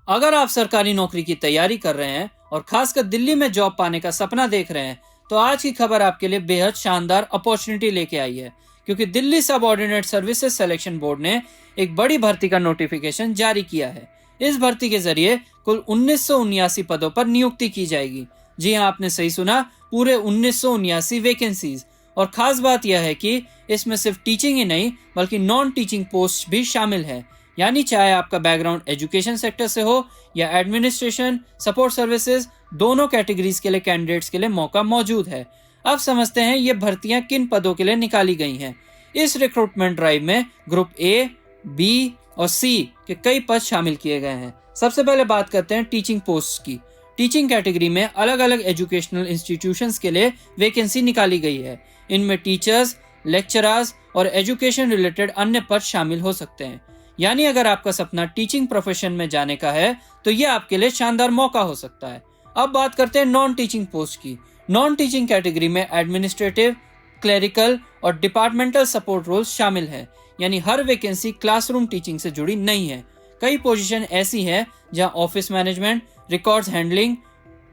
अगर आप सरकारी नौकरी की तैयारी कर रहे हैं और खासकर दिल्ली में जॉब पाने का सपना देख रहे हैं, तो आज की खबर आपके लिए बेहद शानदार अपॉर्चुनिटी लेके आई है, क्योंकि दिल्ली सब ऑर्डिनेट सर्विसेज सिलेक्शन बोर्ड ने एक बड़ी भर्ती का नोटिफिकेशन जारी किया है। इस भर्ती के जरिए कुल 1979 पदों पर नियुक्ति की जाएगी। जी हाँ, आपने सही सुना, पूरे 1979 वैकेंसीज। और खास बात यह है कि इसमें सिर्फ टीचिंग ही नहीं बल्कि नॉन टीचिंग पोस्ट भी शामिल है। यानी चाहे आपका बैकग्राउंड एजुकेशन सेक्टर से हो या एडमिनिस्ट्रेशन, सपोर्ट सर्विसेज, दोनों कैटेगरीज के लिए कैंडिडेट्स के लिए मौका मौजूद है। अब समझते हैं ये भर्तियां किन पदों के लिए निकाली गई हैं। इस रिक्रूटमेंट ड्राइव में ग्रुप ए, बी और सी के कई पद शामिल किए गए हैं। सबसे पहले बात करते हैं टीचिंग पोस्ट की। टीचिंग कैटेगरी में अलग अलग एजुकेशनल इंस्टीट्यूशंस के लिए वैकेंसी निकाली गई है। इनमें टीचर्स, लेक्चरर्स और एजुकेशन रिलेटेड अन्य पद शामिल हो सकते हैं। यानी अगर आपका सपना टीचिंग प्रोफेशन में जाने का है तो ये आपके लिए शानदार मौका हो सकता है। अब बात करते हैं नॉन टीचिंग पोस्ट की। नॉन टीचिंग कैटेगरी में एडमिनिस्ट्रेटिव, क्लेरिकल और डिपार्टमेंटल सपोर्ट रोल्स शामिल हैं। यानी हर वैकेंसी क्लासरूम टीचिंग से जुड़ी नहीं है। कई पोजीशन ऐसी हैं जहां office management, records handling,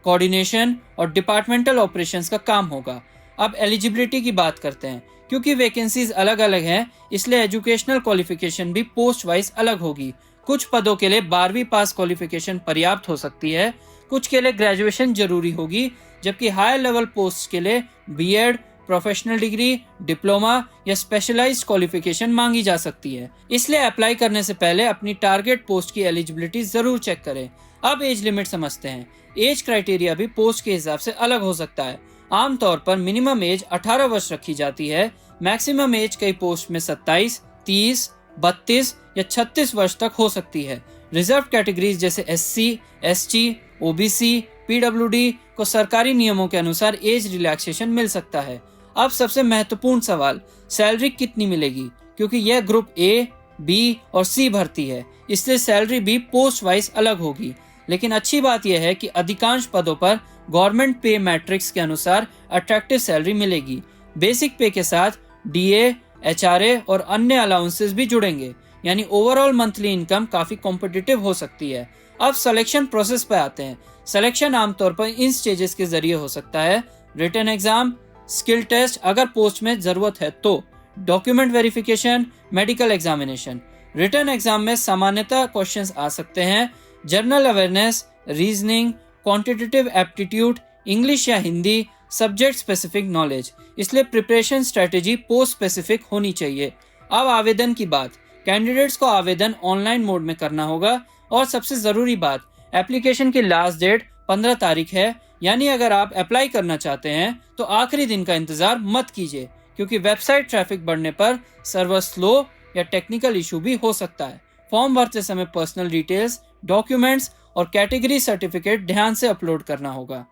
coordination और डिपार्टमेंटल ऑपरेशंस का काम होगा। अब एलिजिबिलिटी की बात करते हैं। क्योंकि वैकेंसीज अलग अलग हैं, इसलिए एजुकेशनल क्वालिफिकेशन भी पोस्ट वाइज अलग होगी। कुछ पदों के लिए 12वीं पास क्वालिफिकेशन पर्याप्त हो सकती है, कुछ के लिए ग्रेजुएशन जरूरी होगी, जबकि हायर लेवल पोस्ट के लिए बीएड, प्रोफेशनल डिग्री, डिप्लोमा या स्पेशलाइज्ड क्वालिफिकेशन मांगी जा सकती है। इसलिए अप्लाई करने से पहले अपनी टारगेट पोस्ट की एलिजिबिलिटी जरूर चेक करें। अब एज लिमिट समझते हैं। एज क्राइटेरिया भी पोस्ट के हिसाब से अलग हो सकता है। आमतौर पर मिनिमम एज 18 वर्ष रखी जाती है। मैक्सिमम एज कई पोस्ट में 27, 30, 32 या 36 वर्ष तक हो सकती है। रिजर्व कैटेगरीज जैसे SC, ST, OBC, PWD को सरकारी नियमों के अनुसार एज रिलैक्सेशन मिल सकता है। अब सबसे महत्वपूर्ण सवाल, सैलरी कितनी मिलेगी? क्योंकि यह ग्रुप A, B और C भर्ती है, इसलिए सैलरी भी पोस्ट वाइज अलग होगी। लेकिन अच्छी बात यह है कि अधिकांश पदों पर गवर्नमेंट पे मैट्रिक्स के अनुसार अट्रैक्टिव सैलरी मिलेगी। बेसिक पे के साथ DA, HRA और अन्य अलाउंसेस भी जुड़ेंगे। यानी ओवरऑल मंथली इनकम काफी कॉम्पिटिटिव हो सकती है। अब सिलेक्शन प्रोसेस पे आते हैं। सिलेक्शन आमतौर पर इन स्टेजेस के जरिए हो सकता है। रिटन एग्जाम, स्किल टेस्ट अगर पोस्ट में जरूरत है तो, document verification, medical examination. Written exam में सामान्यतः क्वेश्चंस आ सकते हैं general awareness, reasoning, quantitative aptitude, English या हिंदी, सब्जेक्ट स्पेसिफिक नॉलेज। इसलिए प्रिपरेशन स्ट्रेटेजी पोस्ट स्पेसिफिक होनी चाहिए। अब आवेदन की बात। कैंडिडेट्स को आवेदन ऑनलाइन मोड में करना होगा। और सबसे जरूरी बात, एप्लीकेशन की लास्ट डेट 15 तारीख है। यानी अगर आप अप्लाई करना चाहते हैं तो आखिरी दिन का इंतजार मत कीजिए, क्योंकि वेबसाइट ट्रैफिक बढ़ने पर सर्वर स्लो या टेक्निकल इशू भी हो सकता है। फॉर्म भरते समय पर्सनल डिटेल्स, डॉक्यूमेंट्स और कैटेगरी सर्टिफिकेट ध्यान से अपलोड करना होगा।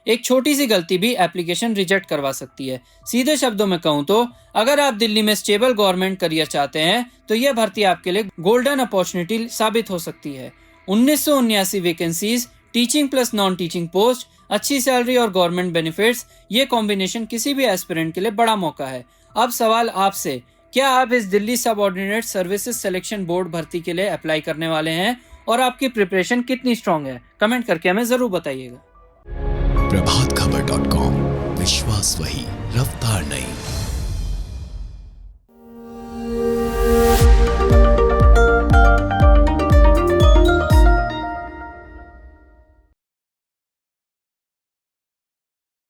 एक छोटी सी गलती भी एप्लीकेशन रिजेक्ट करवा सकती है। सीधे शब्दों में कहूँ तो अगर आप दिल्ली में स्टेबल गवर्नमेंट करियर चाहते हैं तो यह भर्ती आपके लिए गोल्डन अपॉर्चुनिटी साबित हो सकती है। 1979 vacancies, teaching plus non teaching post, अच्छी सैलरी और गवर्नमेंट बेनिफिट्स, ये कॉम्बिनेशन किसी भी एस्पिरेंट के लिए बड़ा मौका है। अब सवाल आपसे, क्या आप इस दिल्ली सब ऑर्डिनेट सर्विसेज सिलेक्शन बोर्ड भर्ती के लिए अप्लाई करने वाले हैं और आपकी प्रिपरेशन कितनी स्ट्रांग है? कमेंट करके हमें जरूर बताइएगा। प्रभातखबर.com, विश्वास वही, रफ्तार नहीं।